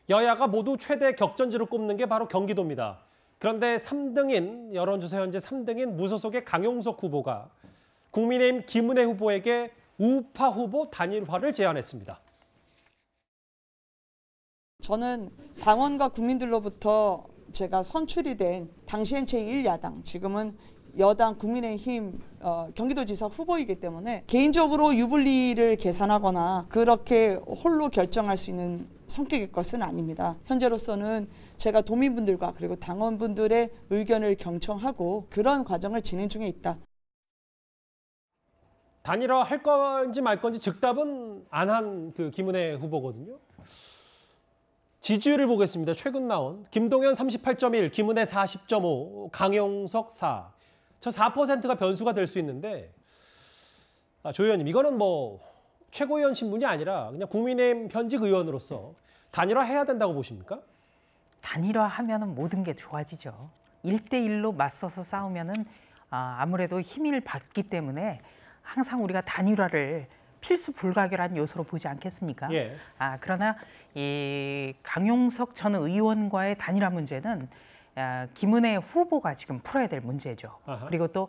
여야가 모두 최대 격전지를 꼽는 게 바로 경기도입니다. 그런데 3등인 여론조사 현재 3등인 무소속의 강용석 후보가 국민의힘 김은혜 후보에게 우파 후보 단일화를 제안했습니다. 저는 당원과 국민들로부터 제가 선출이 된 당시엔 제1야당, 지금은 여당 국민의힘 경기도지사 후보이기 때문에 개인적으로 유불리를 계산하거나 그렇게 홀로 결정할 수 있는 성격의 것은 아닙니다. 현재로서는 제가 도민분들과 그리고 당원분들의 의견을 경청하고 그런 과정을 진행 중에 있다. 단일화 할 건지 말 건지 즉답은 안 한 그 김은혜 후보거든요. 지지율을 보겠습니다. 최근 나온 김동연 38.1, 김은혜 40.5, 강용석 4. 저 4%가 변수가 될 수 있는데 조 의원님, 이거는 뭐 최고위원 신분이 아니라 그냥 국민의힘 현직 의원으로서 단일화해야 된다고 보십니까? 단일화하면 모든 게 좋아지죠. 1대1로 맞서서 싸우면은 아무래도 힘을 받기 때문에 항상 우리가 단일화를 필수 불가결한 요소로 보지 않겠습니까? 예. 그러나 이 강용석 전 의원과의 단일화 문제는 김은혜 후보가 지금 풀어야 될 문제죠. 아하. 그리고 또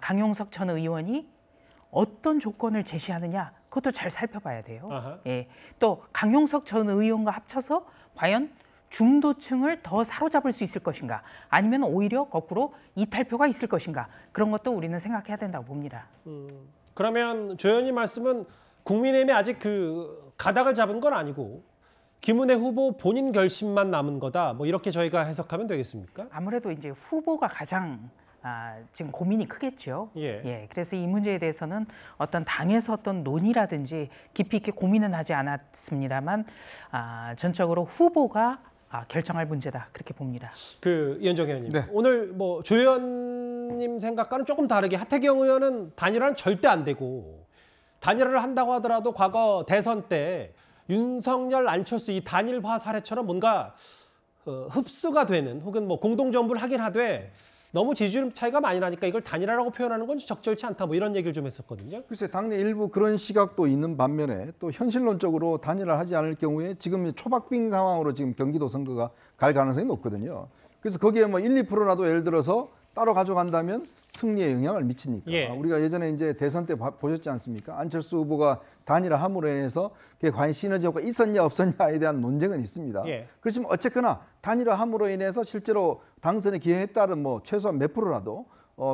강용석 전 의원이 어떤 조건을 제시하느냐, 그것도 잘 살펴봐야 돼요. 예. 또 강용석 전 의원과 합쳐서 과연 중도층을 더 사로잡을 수 있을 것인가, 아니면 오히려 거꾸로 이탈표가 있을 것인가, 그런 것도 우리는 생각해야 된다고 봅니다. 그러면 조 의원님 말씀은 국민의힘이 아직 그 가닥을 잡은 건 아니고 김은혜 후보 본인 결심만 남은 거다, 뭐 이렇게 저희가 해석하면 되겠습니까? 아무래도 이제 후보가 가장 지금 고민이 크겠죠. 예. 그래서 이 문제에 대해서는 어떤 당에서 어떤 논의라든지 깊이 있게 고민은 하지 않았습니다만 전적으로 후보가 결정할 문제다, 그렇게 봅니다. 이현정 의원님, 네. 오늘 뭐 조 의원님 생각과는 조금 다르게 하태경 의원은 단일화는 절대 안 되고, 단일화를 한다고 하더라도 과거 대선 때 윤석열, 안철수 이 단일화 사례처럼 뭔가 흡수가 되는, 혹은 뭐 공동정부를 하긴 하되 너무 지지율 차이가 많이 나니까 이걸 단일화라고 표현하는 건 적절치 않다, 뭐 이런 얘기를 좀 했었거든요. 글쎄, 당내 일부 그런 시각도 있는 반면에 또 현실론적으로 단일화하지 않을 경우에 지금 초박빙 상황으로 지금 경기도 선거가 갈 가능성이 높거든요. 그래서 거기에 뭐 1, 2%라도 예를 들어서 따로 가져간다면 승리에 영향을 미치니까. 예. 우리가 예전에 이제 대선 때 보셨지 않습니까? 안철수 후보가 단일화함으로 인해서 그게 과연 시너지 효과가 있었냐 없었냐에 대한 논쟁은 있습니다. 예. 그렇지만 어쨌거나 단일화함으로 인해서 실제로 당선에 기여했다는 뭐 최소한 몇 프로라도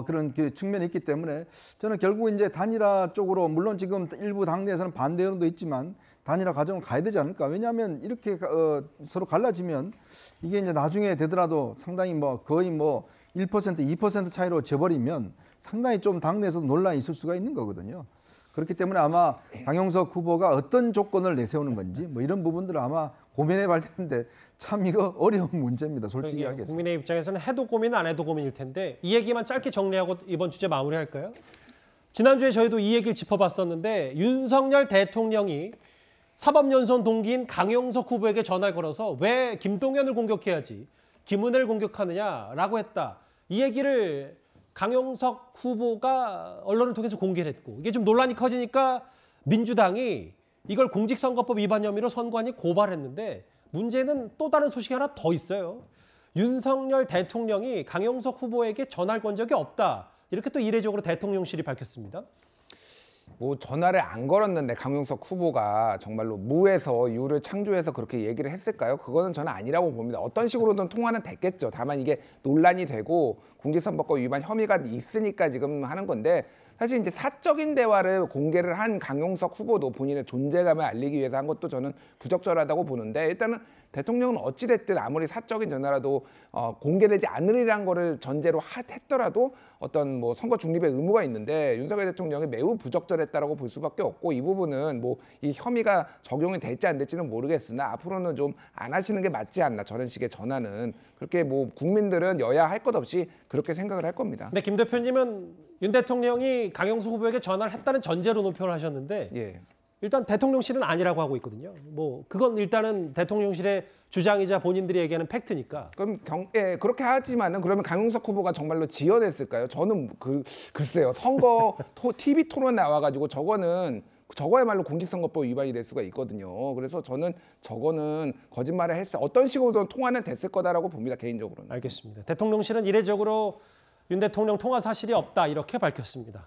그런 그 측면이 있기 때문에 저는 결국 이제 단일화 쪽으로, 물론 지금 일부 당내에서는 반대 의견도 있지만 단일화 과정을 가야 되지 않을까. 왜냐하면 이렇게 서로 갈라지면 이게 이제 나중에 되더라도 상당히 뭐 거의 뭐 1%, 2% 차이로 져버리면 상당히 좀 당내에서 논란이 있을 수가 있는 거거든요. 그렇기 때문에 아마 강용석 후보가 어떤 조건을 내세우는 건지 뭐 이런 부분들을 아마 고민해 봐야 되는데 참 이거 어려운 문제입니다. 솔직히 이야기해서. 국민의 입장에서는 해도 고민, 안 해도 고민일 텐데 이 얘기만 짧게 정리하고 이번 주제 마무리할까요? 지난주에 저희도 이 얘기를 짚어봤었는데 윤석열 대통령이 사법연수원 동기인 강용석 후보에게 전화를 걸어서 왜 김동연을 공격해야지 김은혜를 공격하느냐라고 했다. 이 얘기를 강용석 후보가 언론을 통해서 공개를 했고, 이게 좀 논란이 커지니까 민주당이 이걸 공직선거법 위반 혐의로 선관위 고발했는데, 문제는 또 다른 소식이 하나 더 있어요. 윤석열 대통령이 강용석 후보에게 전화를 건 적이 없다, 이렇게 또 이례적으로 대통령실이 밝혔습니다. 뭐 전화를 안 걸었는데 강용석 후보가 정말로 무에서 유를 창조해서 그렇게 얘기를 했을까요? 그거는 저는 아니라고 봅니다. 어떤 식으로든 통화는 됐겠죠. 다만 이게 논란이 되고 공직선거법 위반 혐의가 있으니까 지금 하는 건데, 사실 이제 사적인 대화를 공개를 한 강용석 후보도 본인의 존재감을 알리기 위해서 한 것도 저는 부적절하다고 보는데, 일단은 대통령은 어찌됐든 아무리 사적인 전화라도 공개되지 않으리란 거를 전제로 했더라도 어떤 뭐 선거 중립의 의무가 있는데, 윤석열 대통령이 매우 부적절했다라고 볼 수밖에 없고, 이 부분은 뭐 이 혐의가 적용이 될지 안 될지는 모르겠으나 앞으로는 좀 안 하시는 게 맞지 않나. 저런 식의 전화는 그렇게 뭐 국민들은 여야 할 것 없이 그렇게 생각을 할 겁니다. 근데 김 대표님은 윤 대통령이 강용석 후보에게 전화를 했다는 전제로 노표를 하셨는데, 예. 일단 대통령실은 아니라고 하고 있거든요. 뭐 그건 일단은 대통령실의 주장이자 본인들이 얘기하는 팩트니까. 그럼 그렇게 하지만은 그러면 강용석 후보가 정말로 지어냈을까요? 저는 글쎄요. 선거 TV 토론 나와가지고 저거는 저거야말로 공직선거법 위반이 될 수가 있거든요. 그래서 저는 저거는 거짓말을 했어. 어떤 식으로든 통화는 됐을 거다라고 봅니다. 개인적으로는. 알겠습니다. 대통령실은 이례적으로 윤 대통령 통화 사실이 없다 이렇게 밝혔습니다.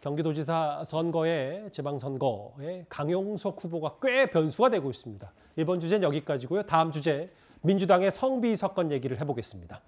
경기도지사 선거에 지방선거에 강용석 후보가 꽤 변수가 되고 있습니다. 이번 주제는 여기까지고요. 다음 주제 민주당의 성비 사건 얘기를 해보겠습니다.